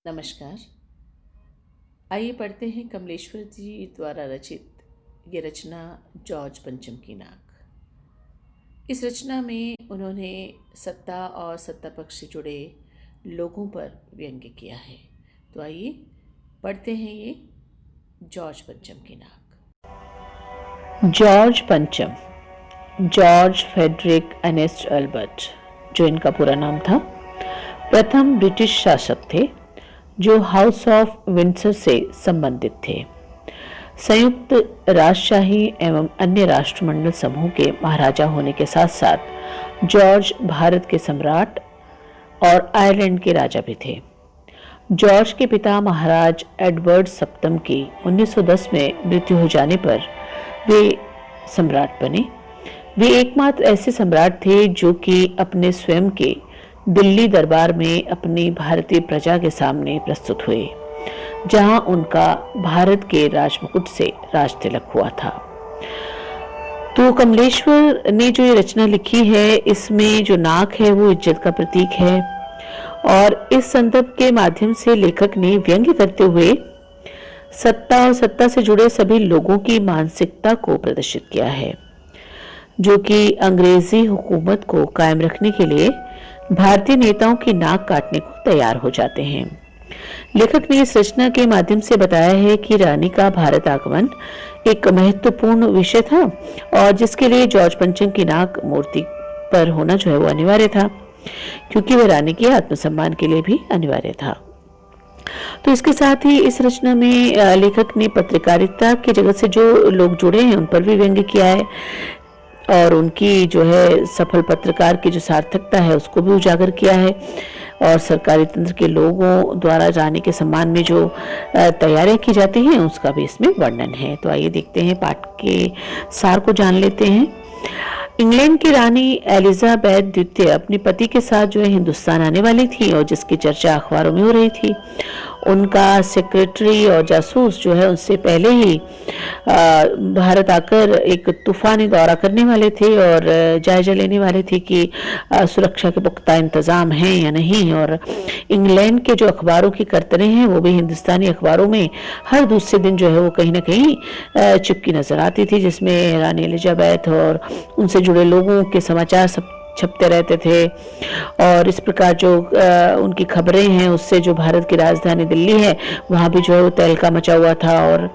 नमस्कार। आइए पढ़ते हैं कमलेश्वर जी द्वारा रचित ये रचना जॉर्ज पंचम की नाक। इस रचना में उन्होंने सत्ता और सत्ता पक्ष से जुड़े लोगों पर व्यंग्य किया है। तो आइए पढ़ते हैं ये जॉर्ज पंचम की नाक। जॉर्ज पंचम, जॉर्ज फेडरिक अर्नेस्ट अल्बर्ट, जो इनका पूरा नाम था, प्रथम ब्रिटिश शासक थे जो हाउस ऑफ विंडसर से संबंधित थे। संयुक्त राजशाही एवं अन्य राष्ट्रमंडल समूह के महाराजा होने के साथ साथ जॉर्ज भारत के सम्राट और आयरलैंड के राजा भी थे। जॉर्ज के पिता महाराज एडवर्ड सप्तम की 1910 में मृत्यु हो जाने पर वे सम्राट बने। वे एकमात्र ऐसे सम्राट थे जो कि अपने स्वयं के दिल्ली दरबार में अपनी भारतीय प्रजा के सामने प्रस्तुत हुए, जहां उनका भारत के राजमुकुट से राज तिलक हुआ था। तो कमलेश्वर ने जो ये रचना लिखी है, इसमें जो नाक है वो इज्जत का प्रतीक है और इस संदर्भ के माध्यम से लेखक ने व्यंग्य करते हुए सत्ता और सत्ता से जुड़े सभी लोगों की मानसिकता को प्रदर्शित किया है, जो कि अंग्रेजी हुकूमत को कायम रखने के लिए भारतीय नेताओं की नाक काटने को तैयार हो जाते हैं। लेखक ने इस रचना के माध्यम से बताया है कि रानी का भारत आगमन एक महत्वपूर्ण विषय था और जिसके लिए जॉर्ज पंचम की नाक मूर्ति पर होना जो है वो अनिवार्य था, क्योंकि वह रानी के आत्मसम्मान के लिए भी अनिवार्य था। तो इसके साथ ही इस रचना में लेखक ने पत्रकारिता की जगत से जो लोग जुड़े हैं उन पर भी व्यंग्य किया है और उनकी जो है सफल पत्रकार की जो सार्थकता है उसको भी उजागर किया है और सरकारी तंत्र के लोगों द्वारा रानी के सम्मान में जो तैयारियां की जाती हैं उसका भी इसमें वर्णन है। तो आइए देखते हैं, पाठ के सार को जान लेते हैं। इंग्लैंड की रानी एलिजाबेथ द्वितीय अपने पति के साथ जो है हिंदुस्तान आने वाली थी और जिसकी चर्चा अखबारों में हो रही थी। उनका सेक्रेटरी और जासूस जो है उससे पहले ही भारत आकर एक तूफानी दौरा करने वाले थे और जायजा लेने वाले थे कि सुरक्षा के पुख्ता इंतजाम हैं या नहीं। और इंग्लैंड के जो अखबारों की करतरें हैं वो भी हिंदुस्तानी अखबारों में हर दूसरे दिन जो है वो कहीं ना कहीं चिपकी नजर आती थी, जिसमें रानी एलिजाबेथ और उनसे जुड़े लोगों के समाचार सब छपते रहते थे। और इस प्रकार जो उनकी खबरें हैं उससे जो भारत की राजधानी दिल्ली है वहाँ भी जो है वो तहलका मचा हुआ था और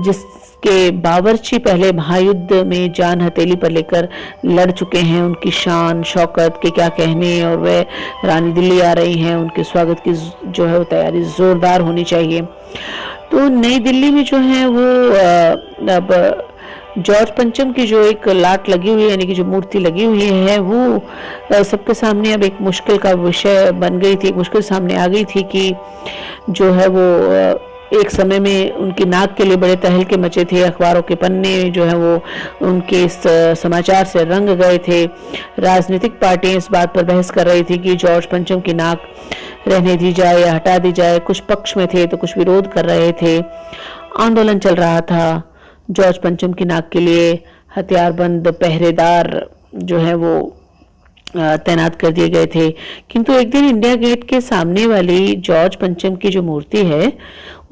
जिसके बावर्ची पहले महायुद्ध में जान हथेली पर लेकर लड़ चुके हैं, उनकी शान शौकत के क्या कहने, और वे रानी दिल्ली आ रही हैं, उनके स्वागत की जो है वो तैयारी जोरदार होनी चाहिए। तो नई दिल्ली में जो है वो अब जॉर्ज पंचम की जो एक लाट लगी हुई है, यानी कि जो मूर्ति लगी हुई है, वो सबके सामने अब एक मुश्किल का विषय बन गई थी। एक मुश्किल सामने आ गई थी कि जो है वो एक समय में उनकी नाक के लिए बड़े तहलके मचे थे। अखबारों के पन्ने जो है वो उनके इस समाचार से रंग गए थे। राजनीतिक पार्टियां इस बात पर बहस कर रही थी कि जॉर्ज पंचम की नाक रहने दी जाए या हटा दी जाए। कुछ पक्ष में थे तो कुछ विरोध कर रहे थे। आंदोलन चल रहा था। जॉर्ज पंचम की नाक के लिए हथियारबंद पहरेदार जो है वो तैनात कर दिए गए थे। किंतु एक दिन इंडिया गेट के सामने वाली जॉर्ज पंचम की जो मूर्ति है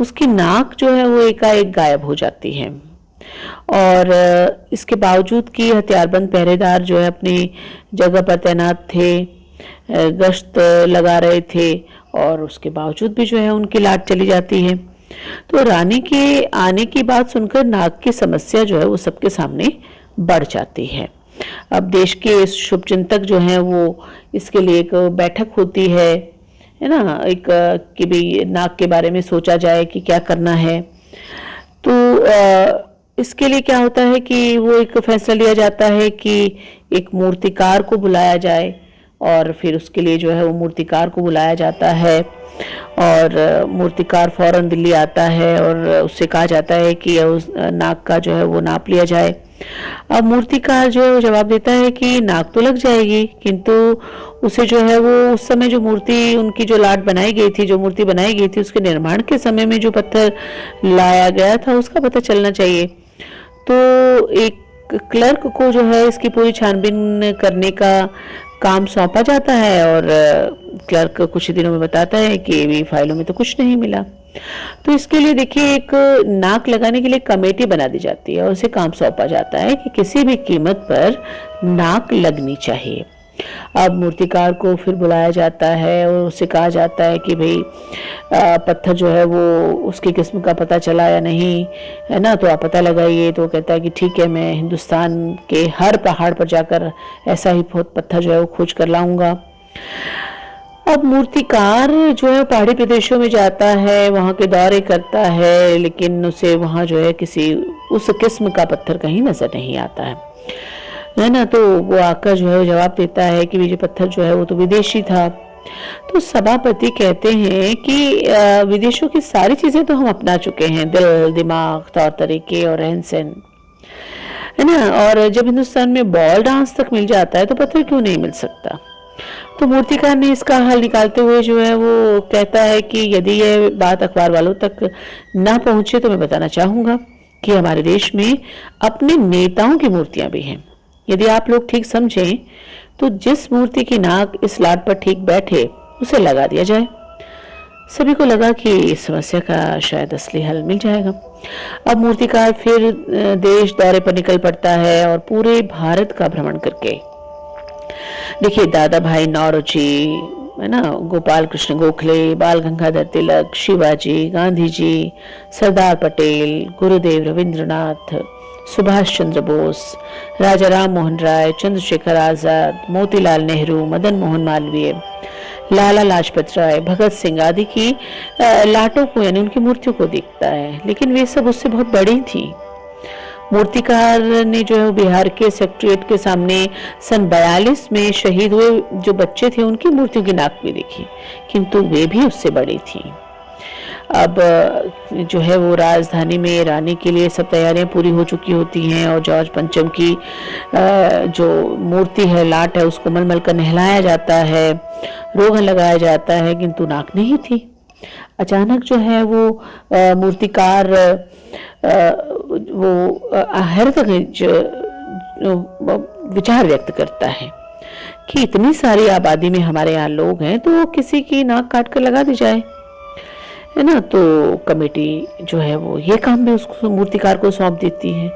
उसकी नाक जो है वो एकाएक गायब हो जाती है और इसके बावजूद कि हथियारबंद पहरेदार जो है अपनी जगह पर तैनात थे, गश्त लगा रहे थे, और उसके बावजूद भी जो है उनकी लाट चली जाती है। तो रानी के आने की बात सुनकर नाक की समस्या जो है वो सबके सामने बढ़ जाती है। अब देश के शुभचिंतक जो हैं वो इसके लिए एक बैठक होती है ना, एक कि भी नाक के बारे में सोचा जाए कि क्या करना है। तो इसके लिए क्या होता है कि वो एक फैसला लिया जाता है कि एक मूर्तिकार को बुलाया जाए और फिर उसके लिए जो है वो मूर्तिकार को बुलाया जाता है और मूर्तिकार फौरन दिल्ली आता है और उससे कहा जाता है कि उस नाक का जो है वो नाप लिया जाए। अब मूर्तिकार जो है वो जवाब देता है कि नाक तो लग जाएगी, किंतु उसे जो है वो उस समय जो मूर्ति उनकी जो लाट बनाई गई थी, जो मूर्ति बनाई गई थी, उसके निर्माण के समय में जो पत्थर लाया गया था उसका पता चलना चाहिए। तो एक क्लर्क को जो है इसकी पूरी छानबीन करने का काम सौंपा जाता है और क्लर्क कुछ ही दिनों में बताता है कि भी फाइलों में तो कुछ नहीं मिला। तो इसके लिए देखिए एक नाक लगाने के लिए कमेटी बना दी जाती है और उसे काम सौंपा जाता है कि किसी भी कीमत पर नाक लगनी चाहिए। अब मूर्तिकार को फिर बुलाया जाता है और उससे कहा जाता है कि भाई पत्थर जो है वो उसकी किस्म का पता चला या नहीं, है ना, तो आप पता लगाइए। तो वो कहता है कि ठीक है, मैं हिंदुस्तान के हर पहाड़ पर जाकर ऐसा ही पत्थर जो है वो खोज कर लाऊंगा। अब मूर्तिकार जो है पहाड़ी प्रदेशों में जाता है, वहाँ के दौरे करता है, लेकिन उसे वहाँ जो है किसी उस किस्म का पत्थर कहीं नजर नहीं आता है ना। तो वो आकर जो है जवाब देता है कि ये पत्थर जो है वो तो विदेशी था। तो सभापति कहते हैं कि विदेशों की सारी चीजें तो हम अपना चुके हैं, दिल, दिमाग, तौर तरीके और रहन सहन, है ना, और जब हिंदुस्तान में बॉल डांस तक मिल जाता है तो पत्थर क्यों नहीं मिल सकता। तो मूर्तिकार ने इसका हल निकालते हुए जो है वो कहता है कि यदि ये बात अखबार वालों तक ना पहुंचे तो मैं बताना चाहूंगा कि हमारे देश में अपने नेताओं की मूर्तियां भी हैं। यदि आप लोग ठीक समझें तो जिस मूर्ति की नाक इस लाट पर ठीक बैठे उसे लगा दिया जाए। सभी को लगा कि इस समस्या का शायद असली हल मिल जाएगा। अब मूर्तिकार फिर देश दौरे पर निकल पड़ता है और पूरे भारत का भ्रमण करके, देखिए, दादा भाई नौरोजी, है ना, गोपाल कृष्ण गोखले, बाल गंगाधर तिलक, शिवाजी, गांधी जी, सरदार पटेल, गुरुदेव रविंद्रनाथ, सुभाष चंद्र बोस, राजा राम मोहन राय, चंद्रशेखर आजाद, मोतीलाल नेहरू, मदन मोहन मालवीय, लाला लाजपत राय, भगत सिंह आदि की लाटों को यानी उनकी मूर्तियों को देखता है, लेकिन वे सब उससे बहुत बड़ी थी। मूर्तिकार ने जो है बिहार के सेक्रेटरीट के सामने सन 42 में शहीद हुए जो बच्चे थे उनकी मूर्तियों की नाक भी देखी, किंतु वे भी उससे बड़ी थी। अब जो है वो राजधानी में रानी के लिए सब तैयारियां पूरी हो चुकी होती हैं और जॉर्ज पंचम की जो मूर्ति है, लाट है, उसको मलमल कर नहलाया जाता है, रोगन लगाया जाता है, किंतु नाक नहीं थी। अचानक जो है वो मूर्तिकार वो हैरत विचार व्यक्त करता है कि इतनी सारी आबादी में हमारे यहाँ लोग हैं तो किसी की नाक काट कर लगा दी जाए, है ना। तो कमेटी जो है वो ये काम भी उसको मूर्तिकार को सौंप देती है।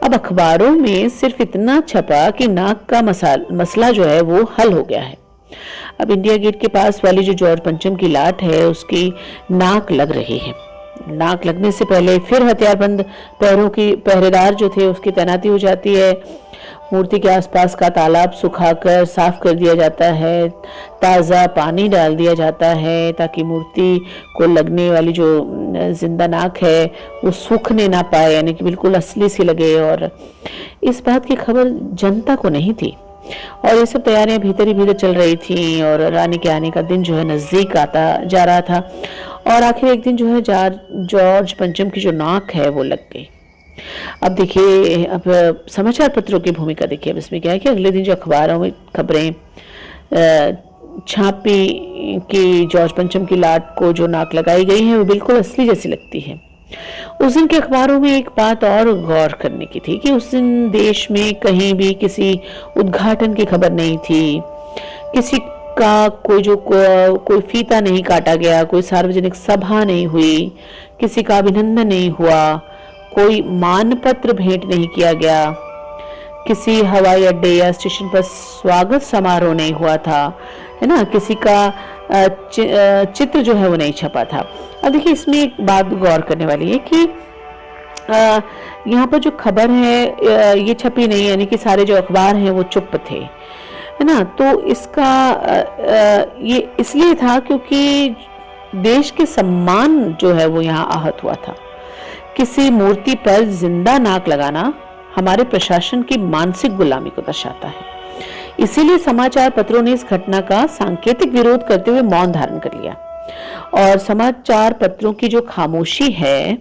अब अखबारों में सिर्फ इतना छपा कि नाक का मसला जो है वो हल हो गया है। अब इंडिया गेट के पास वाली जो जॉर्ज पंचम की लाट है उसकी नाक लग रही है। नाक लगने से पहले फिर हथियारबंद पहरेदार जो थे उसकी तैनाती हो जाती है। मूर्ति के आसपास का तालाब सुखाकर साफ कर दिया जाता है, ताज़ा पानी डाल दिया जाता है ताकि मूर्ति को लगने वाली जो जिंदा नाक है वो सूखने ना पाए, यानी कि बिल्कुल असली सी लगे। और इस बात की खबर जनता को नहीं थी और ये सब तैयारियां भीतर ही भीतर चल रही थी और रानी के आने का दिन जो है नजदीक आता जा रहा था और आखिर एक दिन जो है जॉर्ज पंचम की जो नाक है वो लग गई। अब देखिए, अब समाचार पत्रों की भूमिका देखिए। अब इसमें क्या है कि अगले दिन जो अखबारों में खबरें छापी कि जॉर्ज पंचम की लाट को जो नाक लगाई गई है वो बिल्कुल असली जैसी लगती है। उस दिन के अखबारों में एक बात और गौर करने की थी कि उस दिन देश में कहीं भी किसी उद्घाटन की खबर नहीं थी, किसी का कोई फीता नहीं काटा गया, कोई सार्वजनिक सभा नहीं हुई, किसी का अभिनंदन नहीं हुआ, कोई मानपत्र भेंट नहीं किया गया, किसी हवाई अड्डे या स्टेशन पर स्वागत समारोह नहीं हुआ था, है ना, किसी का चित्र जो है वो नहीं छपा था। अब देखिए, इसमें एक बात गौर करने वाली है कि यहाँ पर जो खबर है ये छपी नहीं, यानी कि सारे जो अखबार हैं वो चुप थे, है ना। तो इसका ये इसलिए था क्योंकि देश के सम्मान जो है वो यहाँ आहत हुआ था। किसी मूर्ति पर जिंदा नाक लगाना हमारे प्रशासन की मानसिक गुलामी को दर्शाता है। इसीलिए समाचार पत्रों ने इस घटना का सांकेतिक विरोध करते हुए मौन धारण कर लिया और समाचार पत्रों की जो खामोशी है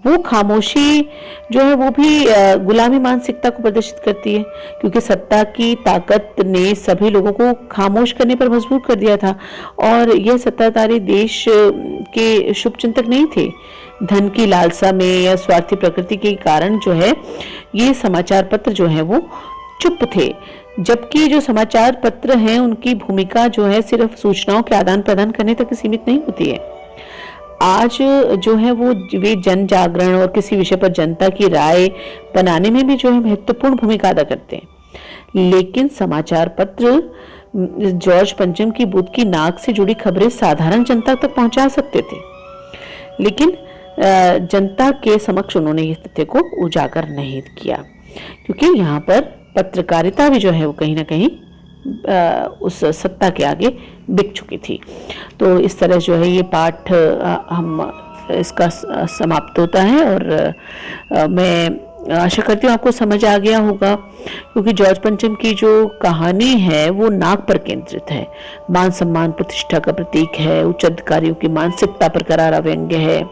वो खामोशी जो है वो भी गुलामी मानसिकता को प्रदर्शित करती है, क्योंकि सत्ता की ताकत ने सभी लोगों को खामोश करने पर मजबूर कर दिया था और यह सत्ताधारी देश के शुभचिंतक नहीं थे। धन की लालसा में या स्वार्थी प्रकृति के कारण जो है ये समाचार पत्र जो है वो चुप थे। जबकि जो समाचार पत्र हैं उनकी भूमिका जो है सिर्फ सूचनाओं के आदान प्रदान करने तक सीमित नहीं होती है। आज जो है वो वे जन जागरण और किसी विषय पर जनता की राय बनाने में भी जो है महत्वपूर्ण भूमिका अदा करते हैं। लेकिन समाचार पत्र जॉर्ज पंचम की बुद्ध की नाक से जुड़ी खबरें साधारण जनता तक पहुंचा सकते थे, लेकिन जनता के समक्ष उन्होंने इस तथ्य को उजागर नहीं किया, क्योंकि यहाँ पर पत्रकारिता भी जो है वो कहीं ना कहीं उस सत्ता के आगे बिक चुकी थी। तो इस तरह जो है ये पाठ हम इसका समाप्त होता है, और मैं आशा करती हूँ आपको समझ आ गया होगा, क्योंकि जॉर्ज पंचम की जो कहानी है वो नाक पर केंद्रित है, मान सम्मान प्रतिष्ठा का प्रतीक है, उच्च अधिकारियों की मानसिकता पर करारा व्यंग्य है,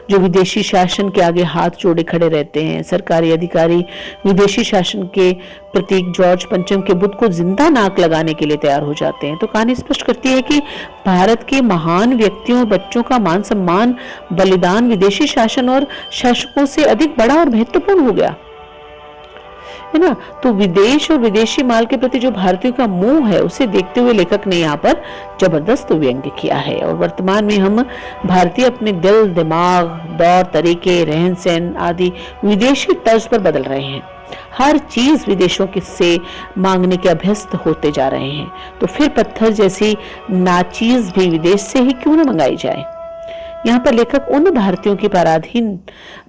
जो विदेशी शासन के आगे हाथ जोड़े खड़े रहते हैं। सरकारी अधिकारी विदेशी शासन के प्रतीक जॉर्ज पंचम के बुद्ध को जिंदा नाक लगाने के लिए तैयार हो जाते हैं। तो कहानी स्पष्ट करती है कि भारत के महान व्यक्तियों और बच्चों का मान सम्मान बलिदान विदेशी शासन और शासकों से अधिक बड़ा और महत्वपूर्ण हो गया, है ना। तो विदेश और विदेशी माल के प्रति जो भारतीयों का मोह है उसे देखते हुए लेखक ने यहाँ पर जबरदस्त व्यंग्य किया है। और वर्तमान में हम भारतीय अपने दिल, दिमाग, दौर तरीके, रहन सहन आदि विदेशी तर्ज पर बदल रहे हैं। हर चीज विदेशों से मांगने के अभ्यस्त होते जा रहे हैं, तो फिर पत्थर जैसी नाचीज भी विदेश से ही क्यों न मंगाई जाए। यहाँ पर लेखक उन भारतीयों की पराधीन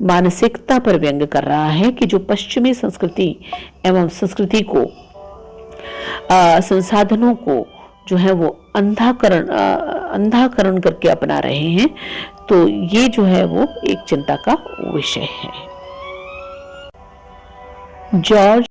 मानसिकता पर व्यंग्य कर रहा है कि जो पश्चिमी संस्कृति एवं संस्कृति को संसाधनों को जो है वो अंधाकरण करके अपना रहे हैं। तो ये जो है वो एक चिंता का विषय है। जॉर्ज